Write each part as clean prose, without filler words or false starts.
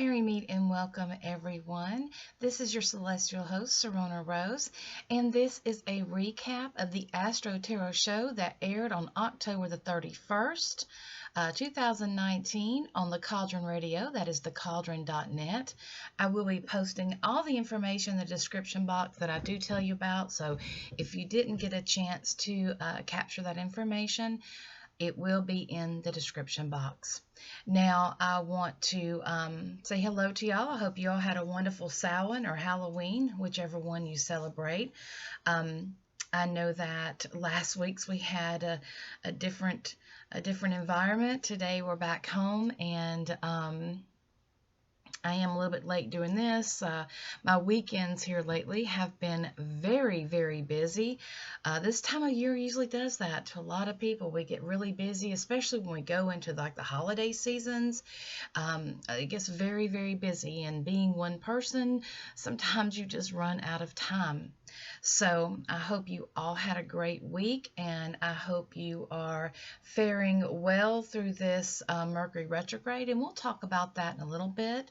Merry meet and welcome, everyone. This is your celestial host, Sirona Rose, and this is a recap of the AstroTarot show that aired on October the 31st, 2019 on the Cauldron Radio. That is thecauldron.net. I will be posting all the information in the description box that I do tell you about, so if you didn't get a chance to capture that information, it will be in the description box. Now, I want to say hello to y'all. I hope you all had a wonderful Samhain or Halloween, whichever one you celebrate. I know that last week's we had a different environment. Today we're back home, and I am a little bit late doing this. My weekends here lately have been very, very busy. This time of year usually does that to a lot of people. We get really busy, especially when we go into like the holiday seasons. It gets very, very busy, and being one person, sometimes you just run out of time. So I hope you all had a great week, and I hope you are faring well through this Mercury retrograde, and we'll talk about that in a little bit.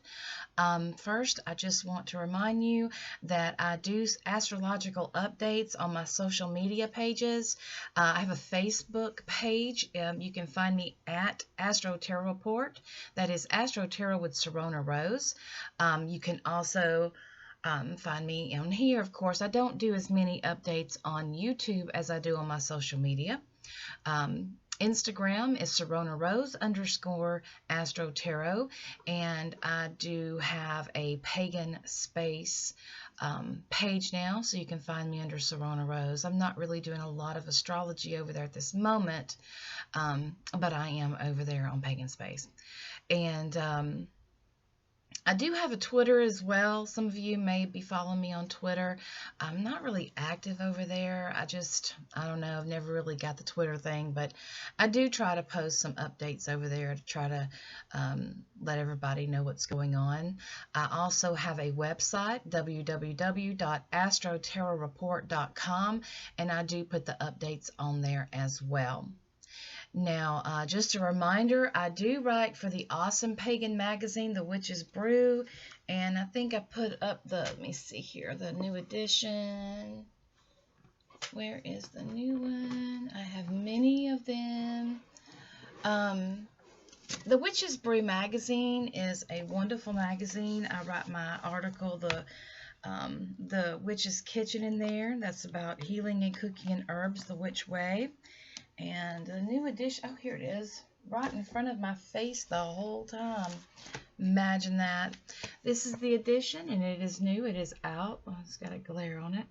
First, I just want to remind you that I do astrological updates on my social media pages. I have a Facebook page. You can find me at AstroTarot Report. That is AstroTarot with Sirona Rose. You can also find me on here. Of course, I don't do as many updates on YouTube as I do on my social media. Instagram is Sirona Rose _AstroTarot, and I do have a pagan space page now, so you can find me under Sirona Rose. I'm not really doing a lot of astrology over there at this moment, but I am over there on pagan space. And I do have a Twitter as well. Some of you may be following me on Twitter. I'm not really active over there. I don't know, I've never really got the Twitter thing, but I do try to post some updates over there to try to let everybody know what's going on. I also have a website, www.astrotarotreport.com, and I do put the updates on there as well. Now, just a reminder, I do write for the awesome pagan magazine, The Witch's Brew, and I think I put up let me see here, the new edition. Where is the new one? I have many of them. The Witch's Brew magazine is a wonderful magazine. I write my article, the Witch's Kitchen, in there. That's about healing and cooking and herbs the witch way. And the new edition, oh, here it is, right in front of my face the whole time. Imagine that. This is the edition, and it is new. It is out. Oh, it's got a glare on it.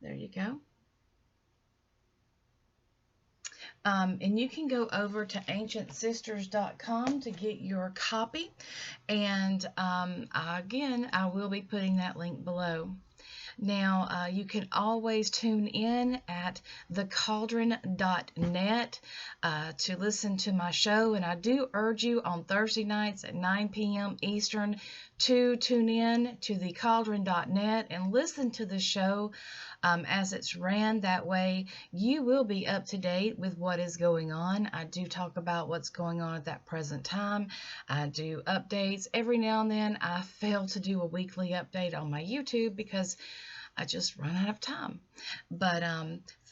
There you go. And you can go over to ancientsisters.com to get your copy. And again, I will be putting that link below. Now, you can always tune in at thecauldron.net to listen to my show, and I do urge you on Thursday nights at 9 p.m. Eastern to tune in to thecauldron.net and listen to the show as it's ran. That way, you will be up to date with what is going on. I do talk about what's going on at that present time. I do updates. Every now and then, I fail to do a weekly update on my YouTube because I just run out of time. But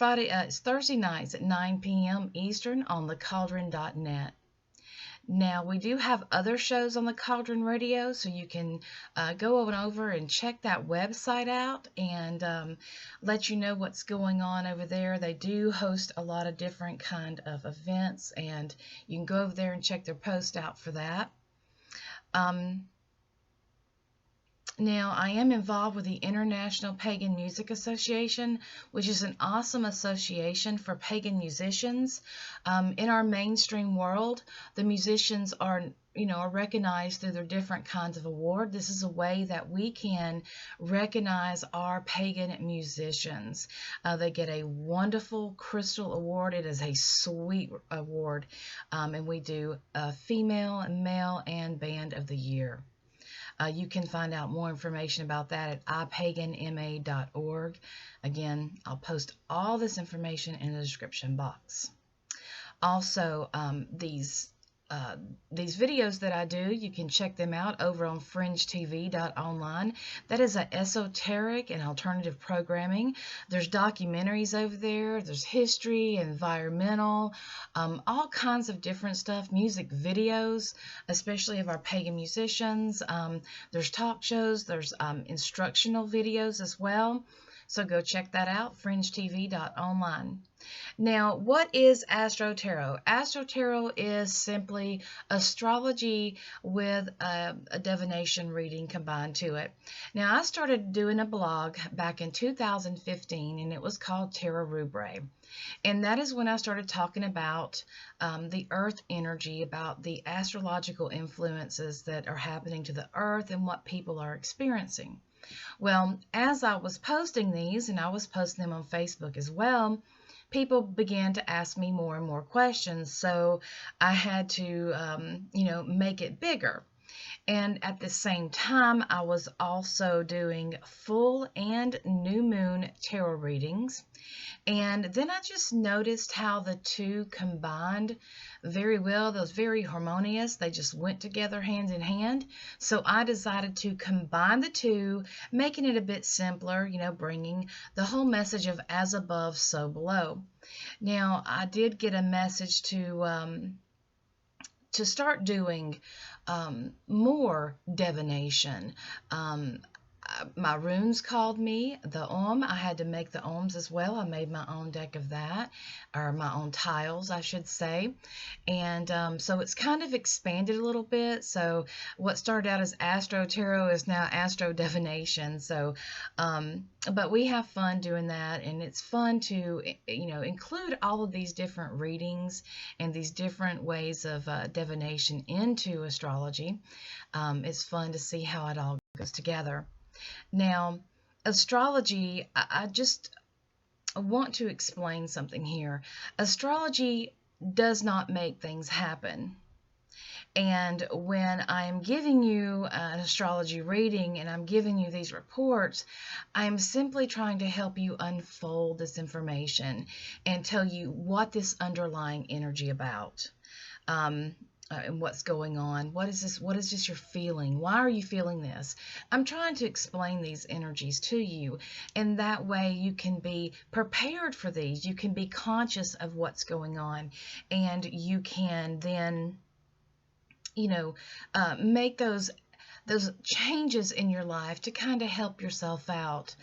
it's Thursday nights at 9 p.m. Eastern on thecauldron.net. Now, we do have other shows on the Cauldron Radio, so you can go over and check that website out and let you know what's going on over there. They do host a lot of different kind of events, and you can go over there and check their post out for that. Now, I am involved with the International Pagan Music Association, which is an awesome association for pagan musicians. In our mainstream world, the musicians are recognized through their different kinds of award. This is a way that we can recognize our pagan musicians. They get a wonderful crystal award. It is a sweet award, and we do a female, male, and band of the year. You can find out more information about that at ipaganma.org. Again, I'll post all this information in the description box. Also, these these videos that I do, you can check them out over on fringetv.online. That is an esoteric and alternative programming. There's documentaries over there. There's history, environmental, all kinds of different stuff. Music videos, especially of our pagan musicians. There's talk shows. There's instructional videos as well. So go check that out, fringetv.online. Now, what is AstroTarot? AstroTarot is simply astrology with a divination reading combined to it. Now, I started doing a blog back in 2015, and it was called Terra Rubrae. And that is when I started talking about the earth energy, about the astrological influences that are happening to the earth and what people are experiencing. Well, as I was posting these, and I was posting them on Facebook as well, people began to ask me more and more questions, so I had to, make it bigger. And at the same time, I was also doing full and new moon tarot readings. And then I just noticed how the two combined very well. Those very harmonious. They just went together hand in hand. So I decided to combine the two, making it a bit simpler, bringing the whole message of as above, so below. Now, I did get a message to start doing more divination. My runes called me, the I had to make the ohms as well. I made my own deck of that, or my own tiles, I should say. And so it's kind of expanded a little bit. So what started out as Astro Tarot is now Astro Divination. So, but we have fun doing that, and it's fun to, include all of these different readings and these different ways of divination into astrology. It's fun to see how it all goes together. Now, astrology, I just want to explain something here. Astrology does not make things happen. And when I'm giving you an astrology reading and I'm giving you these reports, I'm simply trying to help you unfold this information and tell you what this underlying energy about. And what's going on. What is this? What is this you're feeling? Why are you feeling this? I'm trying to explain these energies to you, and that way you can be prepared for these. You can be conscious of what's going on, and you can then, make those changes in your life to kind of help yourself out.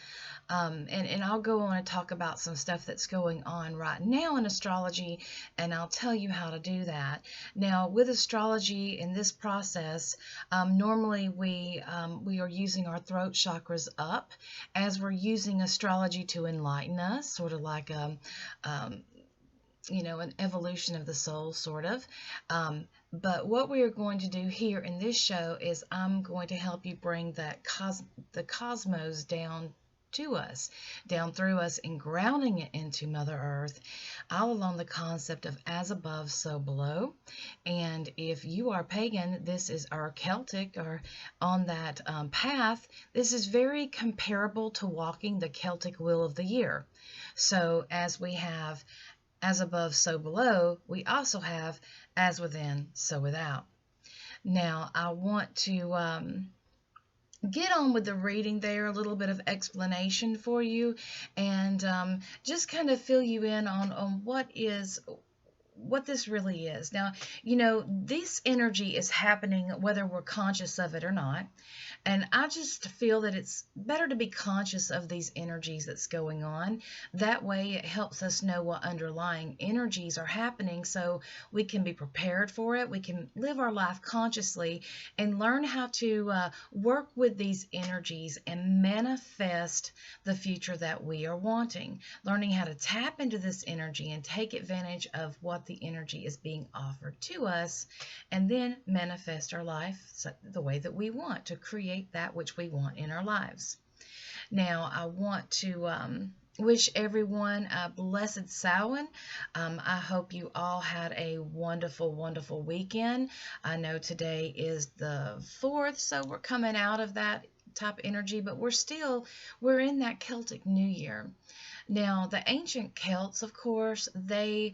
And I'll go on and talk about some stuff that's going on right now in astrology, and I'll tell you how to do that. Now, with astrology in this process, normally we are using our throat chakras up as we're using astrology to enlighten us, sort of like an evolution of the soul, sort of. But what we are going to do here in this show is I'm going to help you bring the cosmos down to us, down through us, and grounding it into Mother Earth, all along the concept of as above, so below. And if you are pagan, this is our Celtic, or on that path, this is very comparable to walking the Celtic wheel of the year. So as we have as above, so below, we also have as within, so without. Now, I want to get on with the reading there, a little bit of explanation for you, and just kind of fill you in on what this really is. Now, this energy is happening whether we're conscious of it or not. And I just feel that it's better to be conscious of these energies that's going on. That way it helps us know what underlying energies are happening so we can be prepared for it. We can live our life consciously and learn how to work with these energies and manifest the future that we are wanting. Learning how to tap into this energy and take advantage of what the energy is being offered to us, and then manifest our life the way that we want, to create that which we want in our lives. Now, I want to wish everyone a blessed Samhain. I hope you all had a wonderful, wonderful weekend. I know today is the 4th, so we're coming out of that type energy, but we're in that Celtic New Year. Now, the ancient Celts, of course, they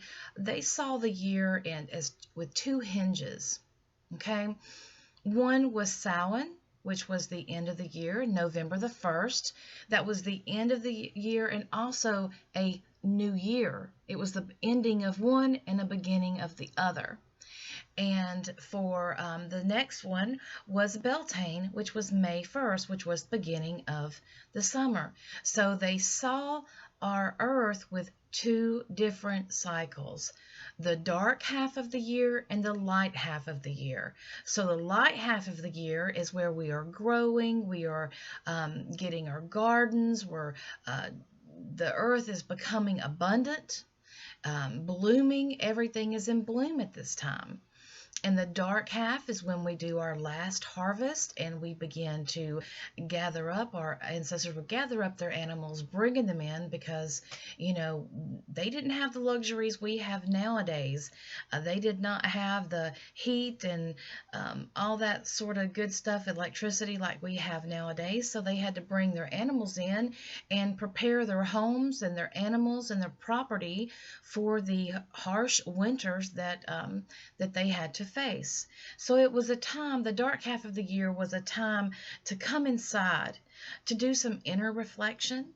saw the year in as with two hinges. Okay, one was Samhain, which was the end of the year, November the 1st. That was the end of the year and also a new year. It was the ending of one and the beginning of the other. And for the next one was Beltane, which was May 1st, which was the beginning of the summer. So they saw our Earth with two different cycles, the dark half of the year and the light half of the year. So the light half of the year is where we are growing, we are getting our gardens, the earth is becoming abundant, blooming, everything is in bloom at this time. And the dark half is when we do our last harvest and we begin to gather up. Our ancestors would gather up their animals, bringing them in because, they didn't have the luxuries we have nowadays. They did not have the heat and all that sort of good stuff, electricity like we have nowadays. So they had to bring their animals in and prepare their homes and their animals and their property for the harsh winters that they had to face. So it was a time, the dark half of the year was a time to come inside, to do some inner reflection,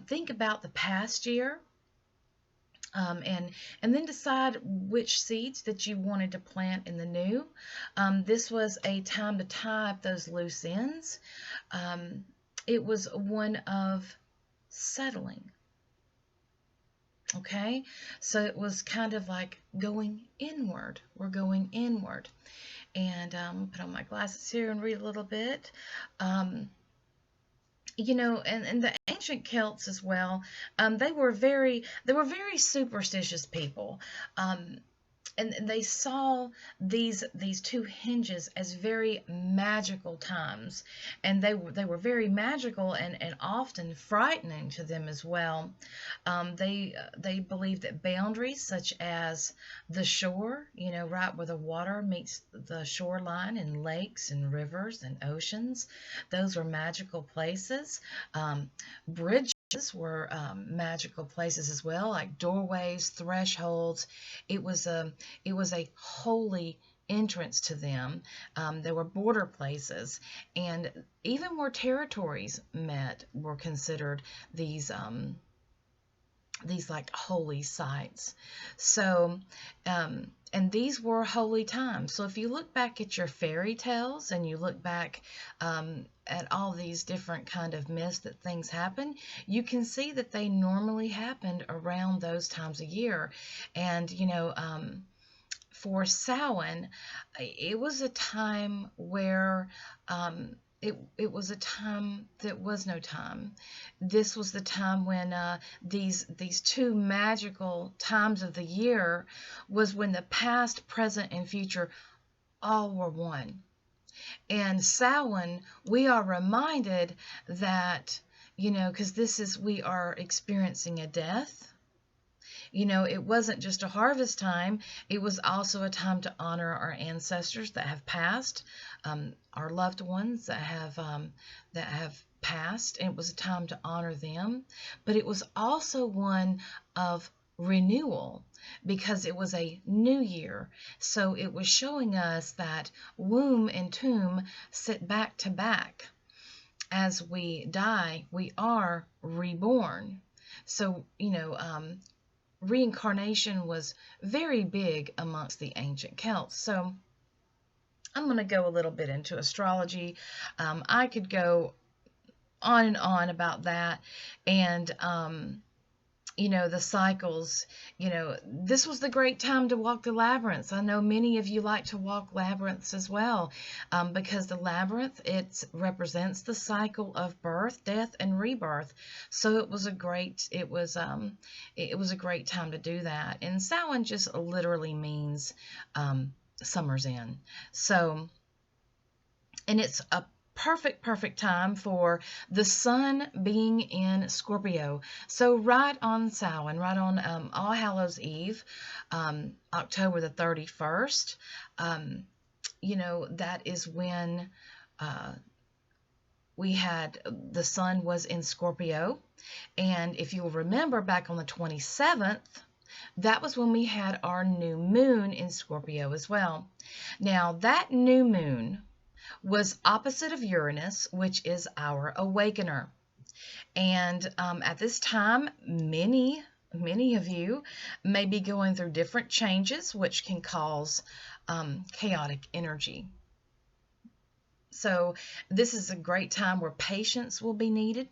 think about the past year, and then decide which seeds that you wanted to plant in the new. This was a time to tie up those loose ends. It was one of settling. Okay, so it was kind of like going inward. We're going inward. And put on my glasses here and read a little bit. And the ancient Celts as well, they were very superstitious people. And they saw these two hinges as very magical times, and they were very magical and often frightening to them as well. They believed that boundaries such as the shore, right where the water meets the shoreline, and lakes and rivers and oceans, those were magical places. Bridges were magical places as well, like doorways, thresholds. It was a holy entrance to them. There were border places, and even where territories met were considered these like holy sites. So and these were holy times. So if you look back at your fairy tales and you look back at all these different kind of myths that things happen, you can see that they normally happened around those times of year. And for Samhain, it was a time where it was a time that was no time. This was the time when these two magical times of the year was when the past, present, and future all were one. And Samhain, we are reminded that, because we are experiencing a death. It wasn't just a harvest time. It was also a time to honor our ancestors that have passed, our loved ones that have passed. And it was a time to honor them. But it was also one of renewal, because it was a new year. So it was showing us that womb and tomb sit back to back. As we die, we are reborn. So, reincarnation was very big amongst the ancient Celts. So I'm going to go a little bit into astrology. I could go on and on about that. And, the cycles, this was the great time to walk the labyrinths. I know many of you like to walk labyrinths as well, because the labyrinth, it represents the cycle of birth, death, and rebirth. So it was a great time to do that. And Samhain just literally means summer's in. So, and it's a perfect time for the sun being in Scorpio. So right on Samhain, right on All Hallows Eve, October the 31st, that is when we had the sun was in Scorpio, and if you'll remember back on the 27th, that was when we had our new moon in Scorpio as well. Now, that new moon was opposite of Uranus, which is our awakener. And at this time, many of you may be going through different changes, which can cause chaotic energy. So this is a great time where patience will be needed.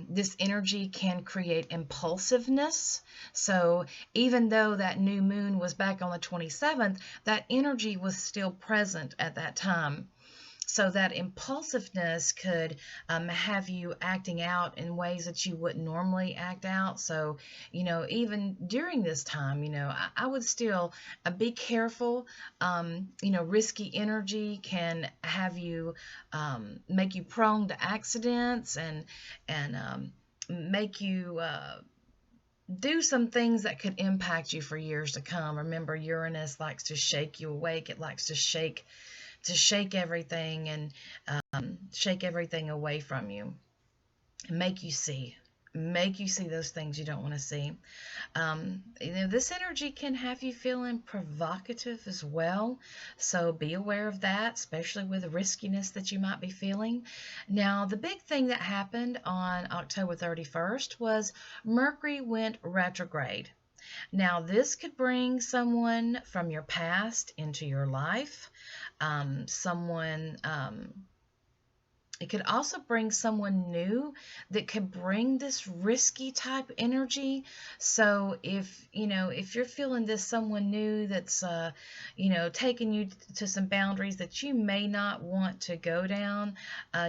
This energy can create impulsiveness. So even though that new moon was back on the 27th, that energy was still present at that time. So that impulsiveness could have you acting out in ways that you wouldn't normally act out. So, even during this time, I would still be careful. Risky energy can have you make you prone to accidents and make you do some things that could impact you for years to come. Remember, Uranus likes to shake you awake. It likes to shake everything and shake everything away from you and make you see those things you don't want to see. This energy can have you feeling provocative as well, so be aware of that, especially with the riskiness that you might be feeling. Now, the big thing that happened on October 31st was Mercury went retrograde. Now, this could bring someone from your past into your life. It could also bring someone new that could bring this risky type energy. So if you're feeling this someone new that's taking you to some boundaries that you may not want to go down,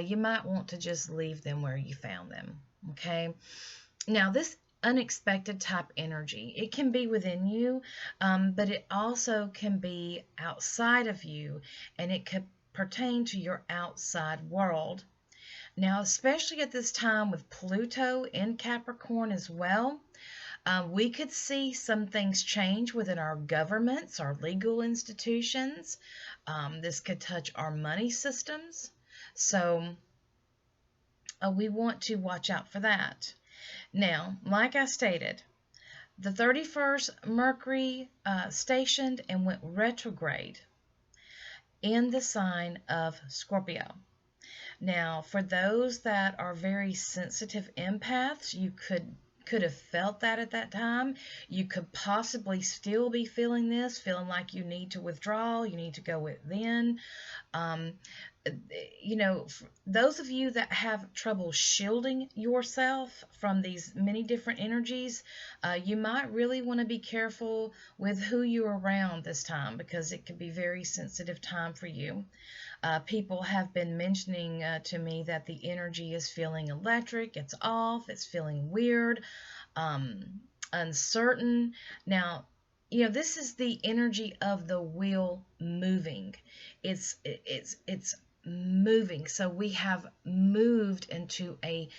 you might want to just leave them where you found them. Okay. Now, this unexpected type energy, it can be within you, but it also can be outside of you, and it could pertain to your outside world. Now, especially at this time with Pluto in Capricorn as well, we could see some things change within our governments, our legal institutions. This could touch our money systems. So we want to watch out for that. Now, like I stated, the 31st, Mercury stationed and went retrograde in the sign of Scorpio. Now, for those that are very sensitive empaths, you could have felt that at that time. You could possibly still be feeling this, feeling like you need to withdraw, you need to go within. Those of you that have trouble shielding yourself from these many different energies, you might really want to be careful with who you're around this time, because it could be a very sensitive time for you. People have been mentioning to me that the energy is feeling electric, it's off, it's feeling weird, uncertain. Now, this is the energy of the wheel moving. It's moving. So we have moved into a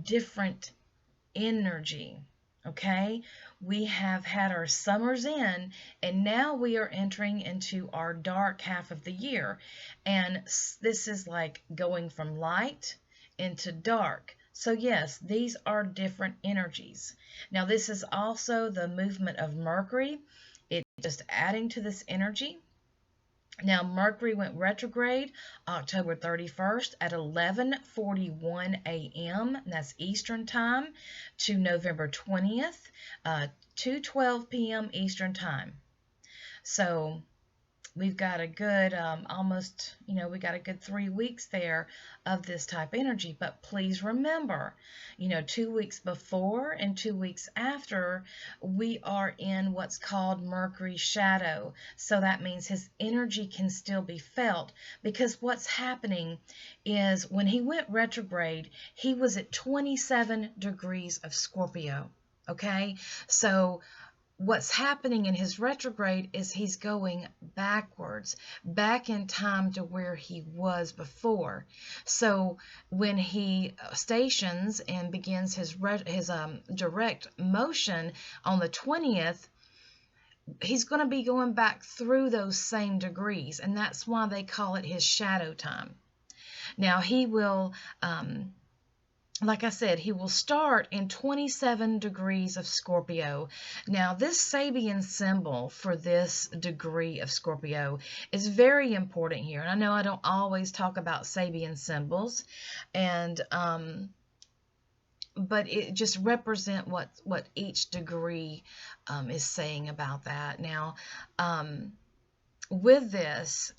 different energy. Okay, we have had our summers in, and now we are entering into our dark half of the year, and this is like going from light into dark. So yes, these are different energies. Now, this is also the movement of Mercury. It's just adding to this energy. Now, Mercury went retrograde October 31st at 11:41 a.m., that's Eastern Time, to November 20th, 2:12 p.m. Eastern Time. So we've got a good we got a good 3 weeks there of this type energy. But please remember, 2 weeks before and 2 weeks after, we are in what's called Mercury shadow. So that means his energy can still be felt, because what's happening is when he went retrograde, he was at 27 degrees of Scorpio. Okay, so what's happening in his retrograde is he's going backwards, back in time to where he was before. So when he stations and begins his direct motion on the 20th, he's going to be going back through those same degrees, and that's why they call it his shadow time. Now, he will, like I said, he will start in 27 degrees of Scorpio. Now, this Sabian symbol for this degree of Scorpio is very important here. And I know I don't always talk about Sabian symbols, and but it just represent what each degree is saying about that. Now, with this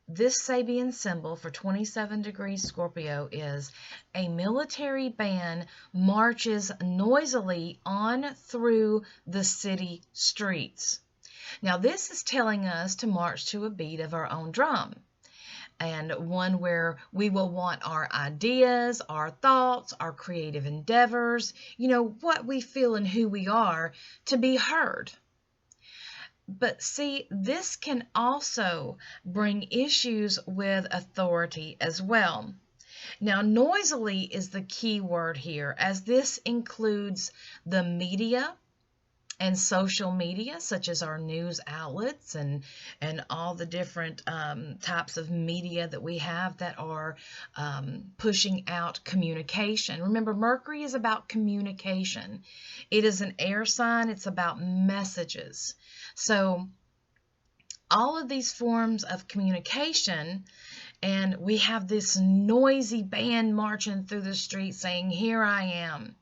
Sabian symbol for 27 degrees Scorpio is a military band marches noisily on through the city streets. Now, this is telling us to march to a beat of our own drum, and one where we will want our ideas, our thoughts, our creative endeavors, what we feel and who we are, to be heard. But see, this can also bring issues with authority as well. Now, noisily is the key word here, as this includes the media and social media, such as our news outlets and all the different types of media that we have that are pushing out communication. Remember, Mercury is about communication. It is an air sign. It's about messages. So all of these forms of communication, and we have this noisy band marching through the street saying, "Here I am."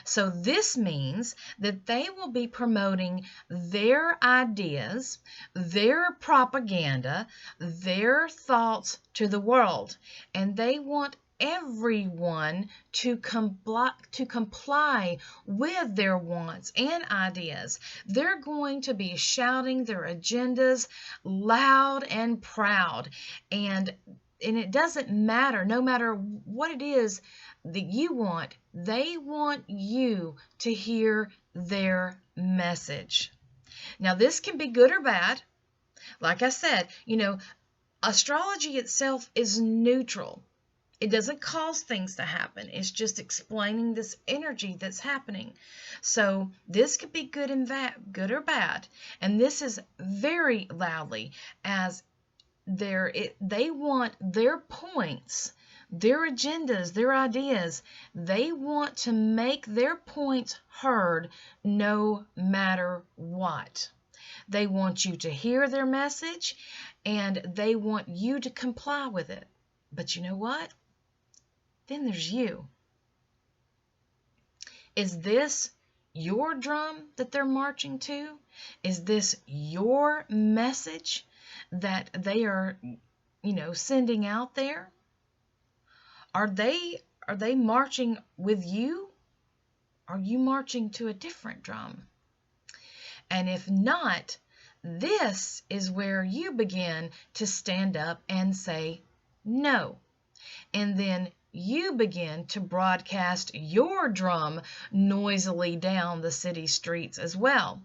So this means that they will be promoting their ideas, their propaganda, their thoughts to the world, and they want everyone to comply with their wants and ideas. They're going to be shouting their agendas loud and proud, and it doesn't matter, no matter what it is that you want, they want you to hear their message. Now, this can be good or bad. Like I said, astrology itself is neutral. It doesn't cause things to happen. It's just explaining this energy that's happening. So this could be good or bad. And this is very loudly, as they want their points, their agendas, their ideas. They want to make their points heard no matter what. They want you to hear their message, and they want you to comply with it. But you know what? Then there's you. Is this your drum that they're marching to? Is this your message that they are, sending out there? Are they marching with you? Are you marching to a different drum? And if not, this is where you begin to stand up and say no. And then you begin to broadcast your drum noisily down the city streets as well.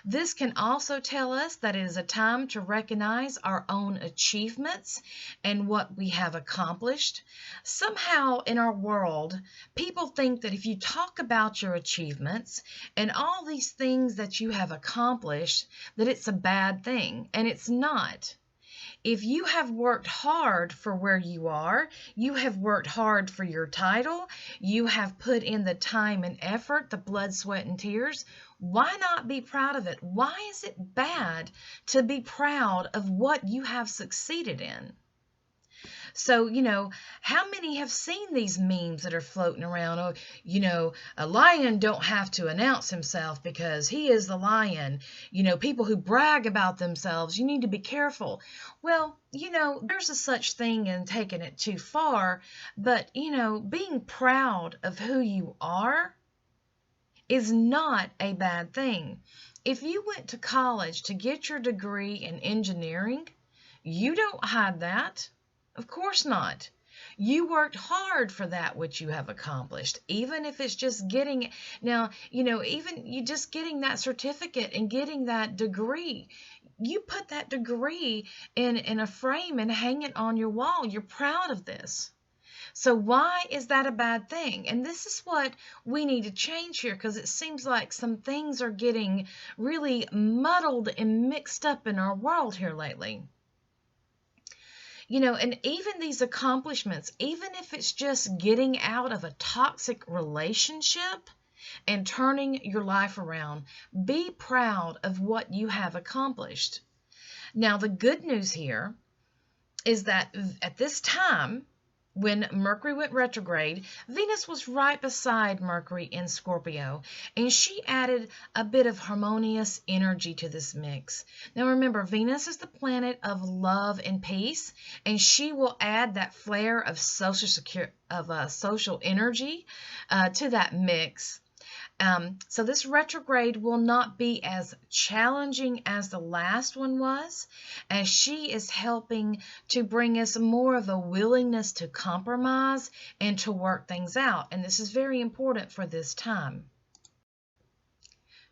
This can also tell us that it is a time to recognize our own achievements and what we have accomplished. Somehow in our world, people think that if you talk about your achievements and all these things that you have accomplished, that it's a bad thing, and it's not. If you have worked hard for where you are, you have worked hard for your title, you have put in the time and effort, the blood, sweat, and tears, why not be proud of it? Why is it bad to be proud of what you have succeeded in? So, how many have seen these memes that are floating around? Oh, a lion don't have to announce himself because he is the lion. People who brag about themselves, you need to be careful. Well, there's a such thing in taking it too far, but, being proud of who you are is not a bad thing. If you went to college to get your degree in engineering, you don't hide that. Of course not. You worked hard for that which you have accomplished, even if it's just getting, even you just getting that certificate and getting that degree. You put that degree in a frame and hang it on your wall. You're proud of this. So why is that a bad thing? And this is what we need to change here, because it seems like some things are getting really muddled and mixed up in our world here lately. And even these accomplishments, even if it's just getting out of a toxic relationship and turning your life around, be proud of what you have accomplished. Now, the good news here is that at this time, when Mercury went retrograde, Venus was right beside Mercury in Scorpio, and she added a bit of harmonious energy to this mix. Now remember, Venus is the planet of love and peace, and she will add that flair of social energy to that mix. So this retrograde will not be as challenging as the last one was, as she is helping to bring us more of a willingness to compromise and to work things out. And this is very important for this time.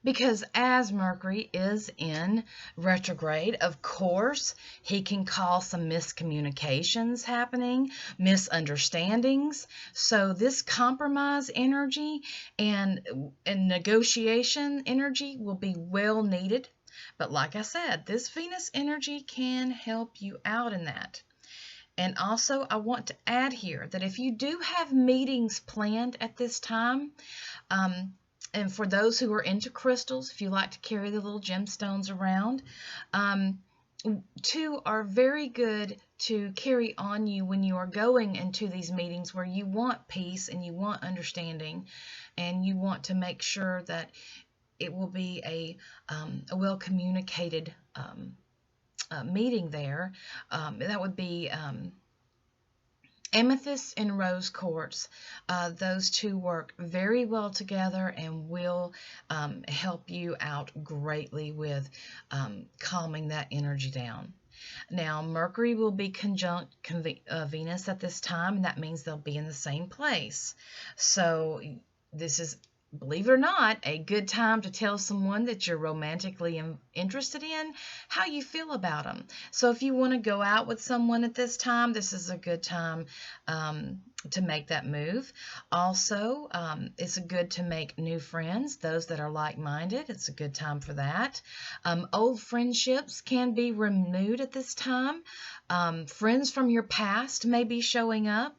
Because as Mercury is in retrograde, of course, he can cause some miscommunications happening, misunderstandings. So this compromise energy and negotiation energy will be well needed. But like I said, this Venus energy can help you out in that. And also, I want to add here that if you do have meetings planned at this time, and for those who are into crystals, if you like to carry the little gemstones around, two are very good to carry on you when you are going into these meetings where you want peace and you want understanding and you want to make sure that it will be a well communicated meeting there. That would be amethyst and rose quartz. Those two work very well together and will help you out greatly with calming that energy down. Now, Mercury will be conjunct Venus at this time, and that means they'll be in the same place. So this is, believe it or not, a good time to tell someone that you're romantically interested in how you feel about them. So if you want to go out with someone at this time, this is a good time to make that move. Also, it's good to make new friends, those that are like-minded. It's a good time for that. Old friendships can be renewed at this time. Friends from your past may be showing up.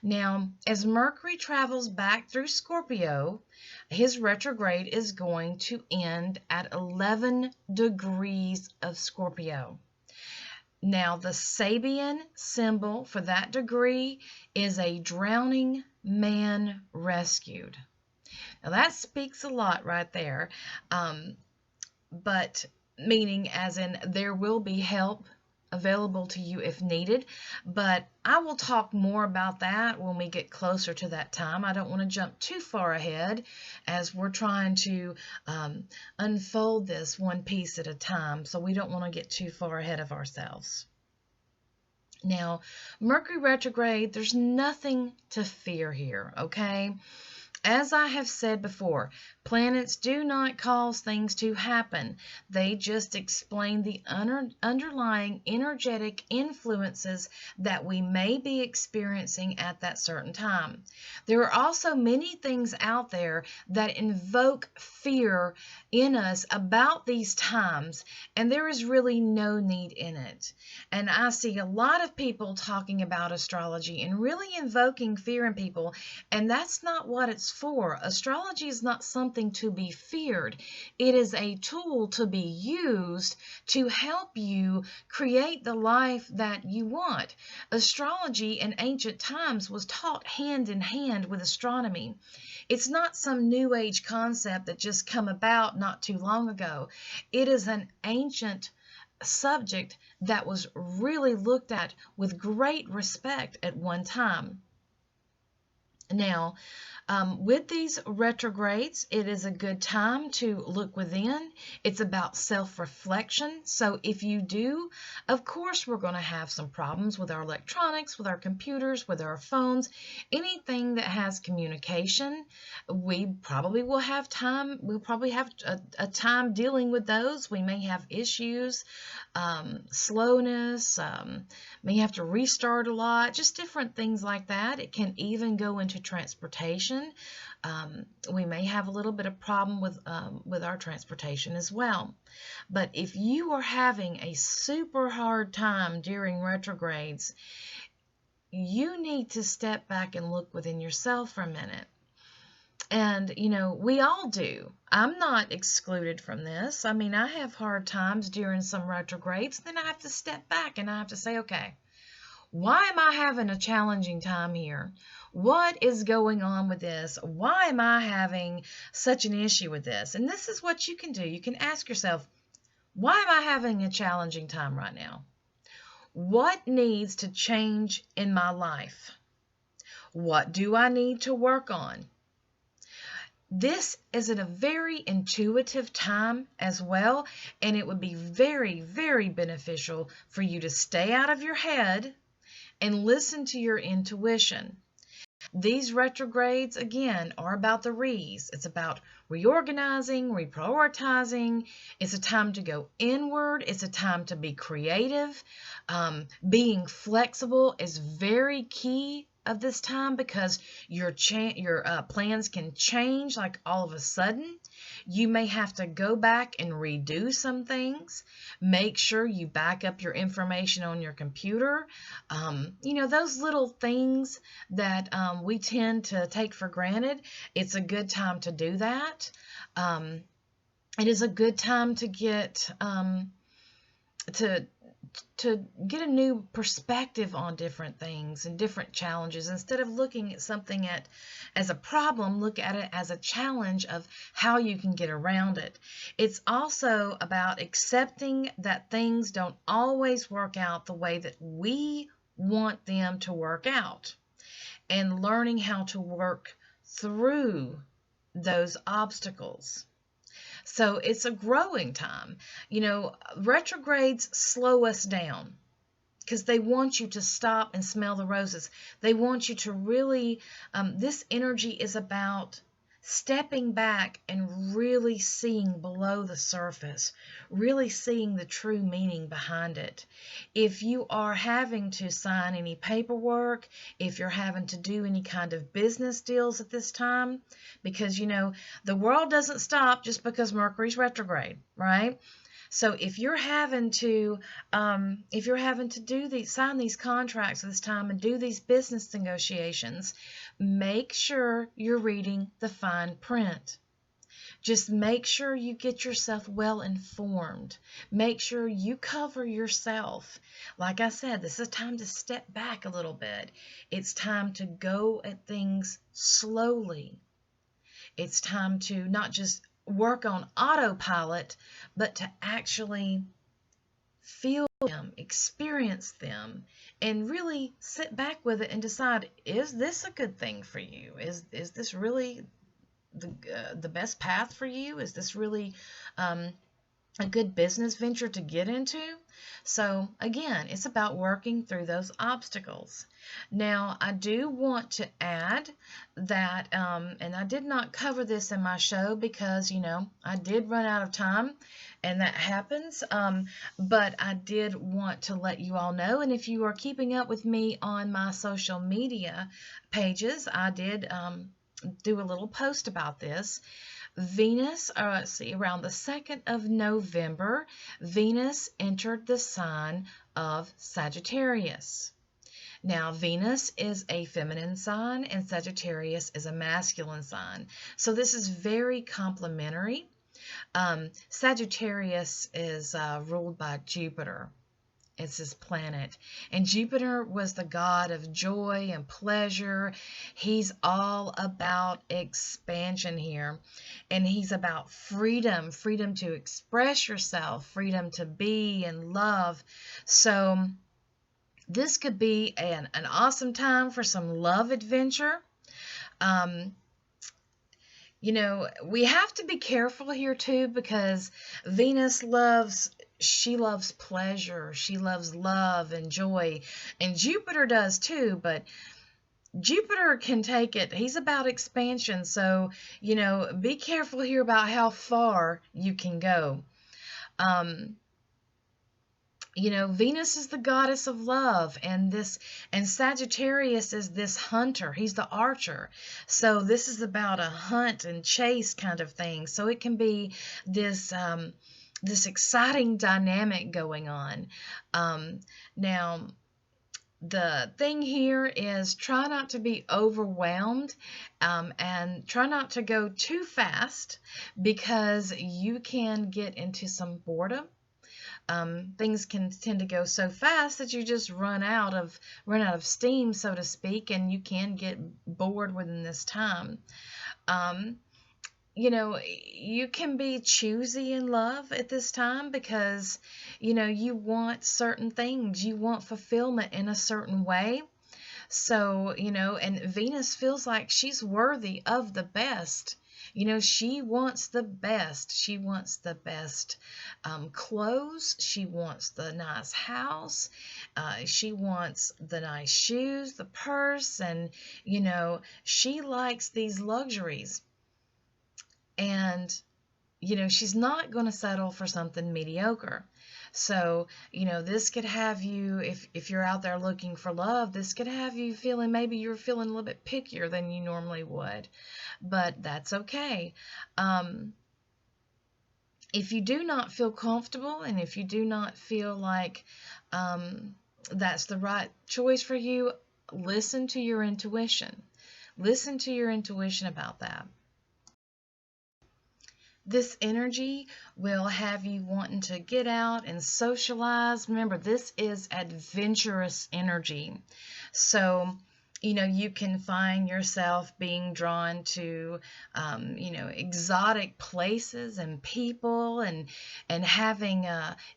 Now, as Mercury travels back through Scorpio, his retrograde is going to end at 11 degrees of Scorpio. Now, the Sabian symbol for that degree is a drowning man rescued. Now, that speaks a lot right there, but meaning as in there will be help available to you if needed, but I will talk more about that when we get closer to that time. I don't want to jump too far ahead as we're trying to unfold this one piece at a time, so we don't want to get too far ahead of ourselves. Now, Mercury retrograde, there's nothing to fear here, okay? As I have said before, planets do not cause things to happen. They just explain the underlying energetic influences that we may be experiencing at that certain time. There are also many things out there that invoke fear in us about these times, and there is really no need in it. And I see a lot of people talking about astrology and really invoking fear in people, and that's not what it's for. Astrology is not something to be feared. It is a tool to be used to help you create the life that you want. Astrology in ancient times was taught hand in hand with astronomy. It's not some new age concept that just come about not too long ago. It is an ancient subject that was really looked at with great respect at one time. Now, with these retrogrades, it is a good time to look within. It's about self-reflection. So if you do, of course, we're going to have some problems with our electronics, with our computers, with our phones, anything that has communication. We probably will have time. We'll probably have a time dealing with those. We may have issues, slowness, may have to restart a lot, just different things like that. It can even go into to transportation. We may have a little bit of problem with our transportation as well. But if you are having a super hard time during retrogrades, you need to step back and look within yourself for a minute. And, we all do. I'm not excluded from this. I mean, I have hard times during some retrogrades. Then I have to step back and I have to say, okay, why am I having a challenging time here? What is going on with this? Why am I having such an issue with this? And this is what you can do. You can ask yourself, why am I having a challenging time right now? What needs to change in my life? What do I need to work on? This is at a very intuitive time as well, and it would be very, very beneficial for you to stay out of your head and listen to your intuition. These retrogrades, again, are about the re's. It's about reorganizing, reprioritizing. It's a time to go inward. It's a time to be creative. Being flexible is very key of this time, because your plans can change like all of a sudden. You may have to go back and redo some things. Make sure you back up your information on your computer. Those little things that we tend to take for granted. It's a good time to do that. It is a good time to get to get a new perspective on different things and different challenges. Instead of looking at something as a problem, look at it as a challenge of how you can get around it. It's also about accepting that things don't always work out the way that we want them to work out, and learning how to work through those obstacles. So it's a growing time. Retrogrades slow us down because they want you to stop and smell the roses. They want you to really, this energy is about stepping back and really seeing below the surface, really seeing the true meaning behind it. If you are having to sign any paperwork, if you're having to do any kind of business deals at this time, because the world doesn't stop just because Mercury's retrograde, right? So if you're having to sign these contracts at this time and do these business negotiations, make sure you're reading the fine print. Just make sure you get yourself well informed. Make sure you cover yourself. Like I said, this is time to step back a little bit. It's time to go at things slowly. It's time to not just work on autopilot, but to actually feel them, experience them, and really sit back with it and decide, is this a good thing for you? Is this really the best path for you? Is this really a good business venture to get into? So again, it's about working through those obstacles. Now, I do want to add that, and I did not cover this in my show because, I did run out of time, and that happens, but I did want to let you all know, and if you are keeping up with me on my social media pages, I did do a little post about this. Venus, around the 2nd of November, Venus entered the sign of Sagittarius. Now, Venus is a feminine sign and Sagittarius is a masculine sign. So this is very complementary. Sagittarius is ruled by Jupiter. It's his planet. And Jupiter was the god of joy and pleasure. He's all about expansion here. And he's about freedom, freedom to express yourself, freedom to be and love. So this could be an awesome time for some love adventure. We have to be careful here too, because Venus loves pleasure. She loves love and joy, and Jupiter does too, but Jupiter can take it. He's about expansion. So, be careful here about how far you can go. Venus is the goddess of love, and Sagittarius is this hunter. He's the archer. So this is about a hunt and chase kind of thing. So it can be this exciting dynamic going on. Now, the thing here is try not to be overwhelmed, and try not to go too fast, because you can get into some boredom. Things can tend to go so fast that you just run out of steam, so to speak, and you can get bored within this time. Um, you can be choosy in love at this time, because you want certain things, you want fulfillment in a certain way. So, and Venus feels like she's worthy of the best. She wants the best. She wants the best clothes. She wants the nice house. She wants the nice shoes, the purse, and, she likes these luxuries. And, she's not going to settle for something mediocre. So, this could have you, if you're out there looking for love, this could have you feeling, maybe you're feeling a little bit pickier than you normally would, but that's okay. If you do not feel comfortable, and if you do not feel like that's the right choice for you, listen to your intuition. Listen to your intuition about that. This energy will have you wanting to get out and socialize. Remember, this is adventurous energy. So, you can find yourself being drawn to, exotic places and people, and having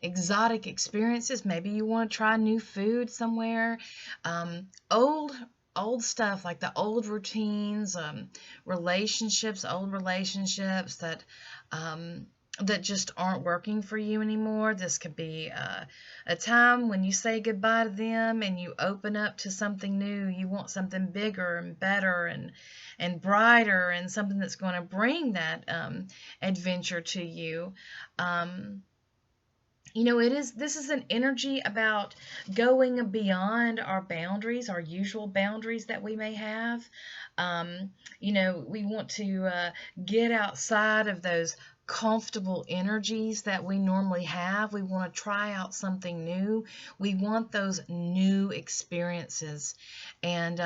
exotic experiences. Maybe you want to try new food somewhere. Old stuff, like the old routines, relationships, old relationships that just aren't working for you anymore. This could be a time when you say goodbye to them and you open up to something new. You want something bigger and better and brighter, and something that's going to bring that adventure to you. This is an energy about going beyond our boundaries, our usual boundaries that we may have. We want to get outside of those comfortable energies that we normally have. We want to try out something new. We want those new experiences. And,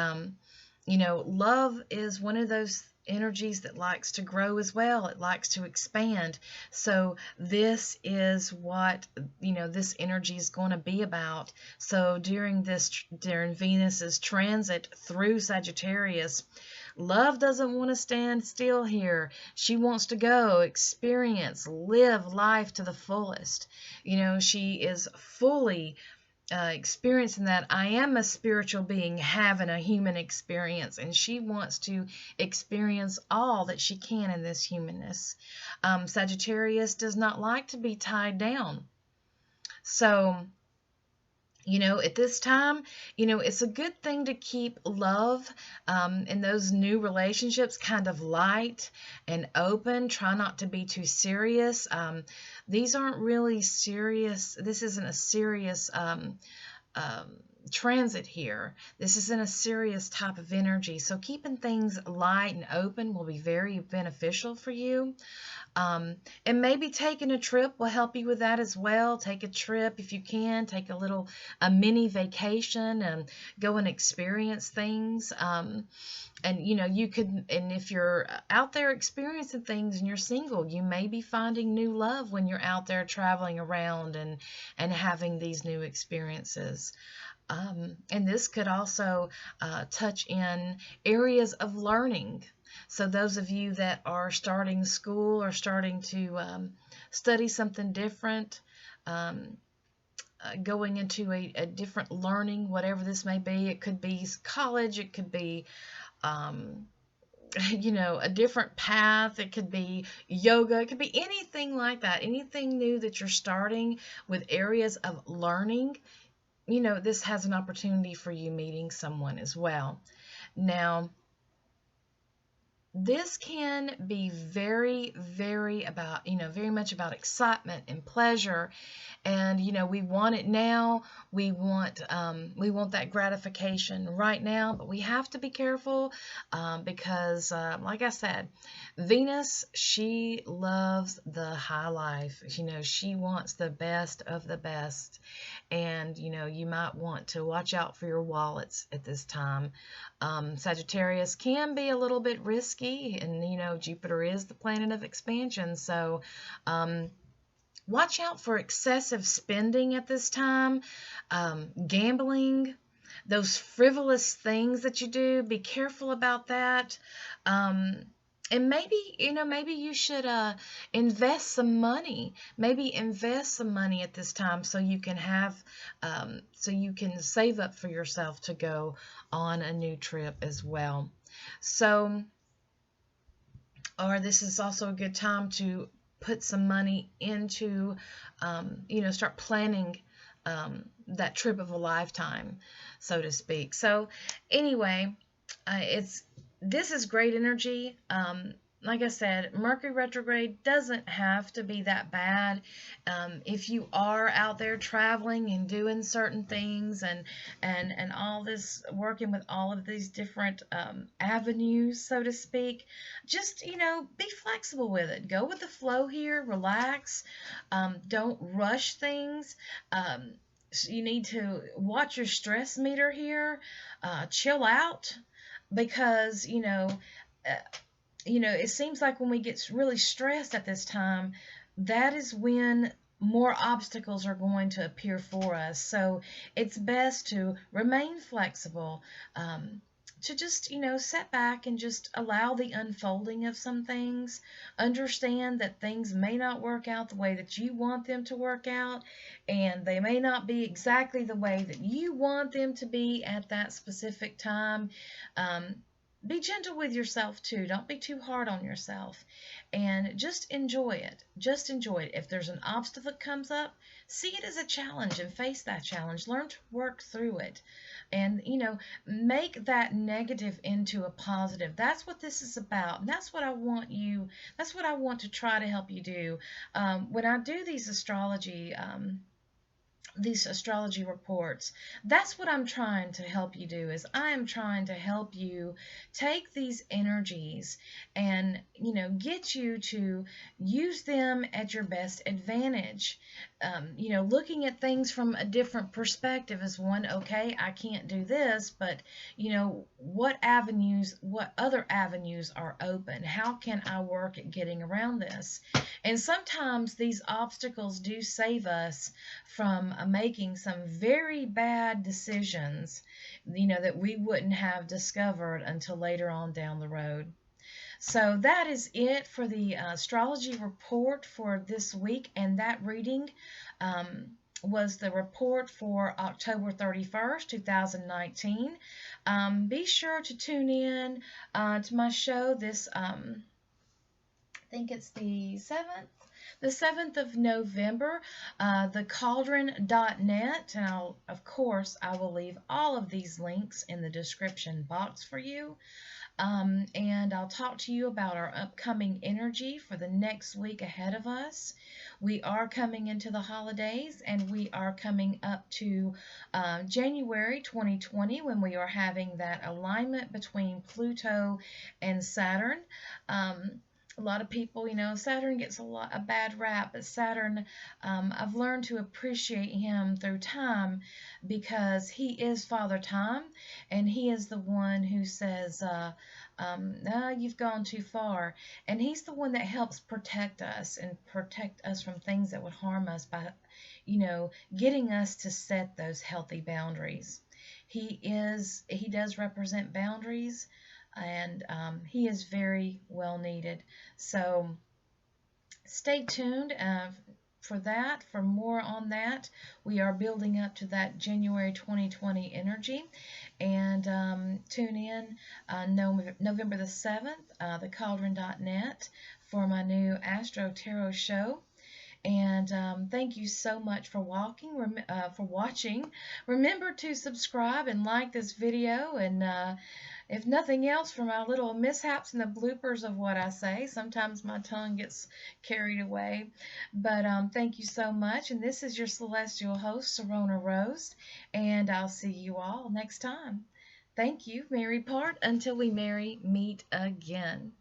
love is one of those energies that likes to grow as well. It likes to expand. So this is what, this energy is going to be about. So during Venus's transit through Sagittarius, love doesn't want to stand still here. She wants to go, experience, live life to the fullest. She is fully experiencing that I am a spiritual being having a human experience, and she wants to experience all that she can in this humanness. Sagittarius does not like to be tied down. So, at this time, it's a good thing to keep love in those new relationships kind of light and open. Try not to be too serious. These aren't really serious. This isn't a serious transit here. This isn't a serious type of energy. So keeping things light and open will be very beneficial for you. And maybe taking a trip will help you with that as well. Take a trip if you can. Take a mini vacation and go and experience things. And you could, and if you're out there experiencing things and you're single, you may be finding new love when you're out there traveling around and having these new experiences. And this could also touch in areas of learning. So those of you that are starting school or starting to study something different, going into a different learning, whatever this may be. It could be college, it could be a different path, it could be yoga, it could be anything like that. Anything new that you're starting with areas of learning, this has an opportunity for you meeting someone as well. Now, this can be very, very about, very much about excitement and pleasure. And we want it now. We want that gratification right now, but we have to be careful, because like I said, Venus, she loves the high life. She wants the best of the best. And you might want to watch out for your wallets at this time. Sagittarius can be a little bit risky, and Jupiter is the planet of expansion, so watch out for excessive spending at this time. Gambling, those frivolous things that you do, be careful about that. And maybe you should invest some money. Maybe invest some money at this time so you can so you can save up for yourself to go on a new trip as well. So, or this is also a good time to put some money into, start planning that trip of a lifetime, so to speak. So anyway, this is great energy. Like I said, Mercury retrograde doesn't have to be that bad. If you are out there traveling and doing certain things, and all this, working with all of these different avenues, so to speak, just be flexible with it. Go with the flow here. Relax. Don't rush things. So you need to watch your stress meter here. Chill out, because it seems like when we get really stressed at this time, that is when more obstacles are going to appear for us. So it's best to remain flexible, to just, sit back and just allow the unfolding of some things. Understand that things may not work out the way that you want them to work out, and they may not be exactly the way that you want them to be at that specific time. Be gentle with yourself too. Don't be too hard on yourself, and just enjoy it. Just enjoy it. If there's an obstacle that comes up, see it as a challenge and face that challenge. Learn to work through it, and make that negative into a positive. That's what this is about, and that's what I want to try to help you do. When I do these astrology reports, that's what I'm trying to help you do. Is I am trying to help you take these energies and get you to use them at your best advantage. Looking at things from a different perspective is one. Okay, I can't do this, but what other avenues are open? How can I work at getting around this? And sometimes these obstacles do save us from making some very bad decisions, that we wouldn't have discovered until later on down the road. So that is it for the astrology report for this week, and that reading was the report for October 31st, 2019. Be sure to tune in to my show this, I think it's the 7th of November, the Cauldron.net. And of course, I will leave all of these links in the description box for you. And I'll talk to you about our upcoming energy for the next week ahead of us. We are coming into the holidays, and we are coming up to January 2020, when we are having that alignment between Pluto and Saturn. A lot of people, Saturn gets a bad rap, but Saturn, I've learned to appreciate him through time, because he is Father Time, and he is the one who says, no, you've gone too far. And he's the one that helps protect us from things that would harm us by, getting us to set those healthy boundaries. He does represent boundaries, and he is very well needed. So stay tuned for more on that. We are building up to that January 2020 energy, and tune in November the 7th, the Cauldron.net, for my new Astro Tarot show. And thank you so much for watching. Remember to subscribe and like this video, and if nothing else, for my little mishaps and the bloopers of what I say. Sometimes my tongue gets carried away. But thank you so much. And this is your celestial host, Sirona Rose. And I'll see you all next time. Thank you. Merry part until we meet again.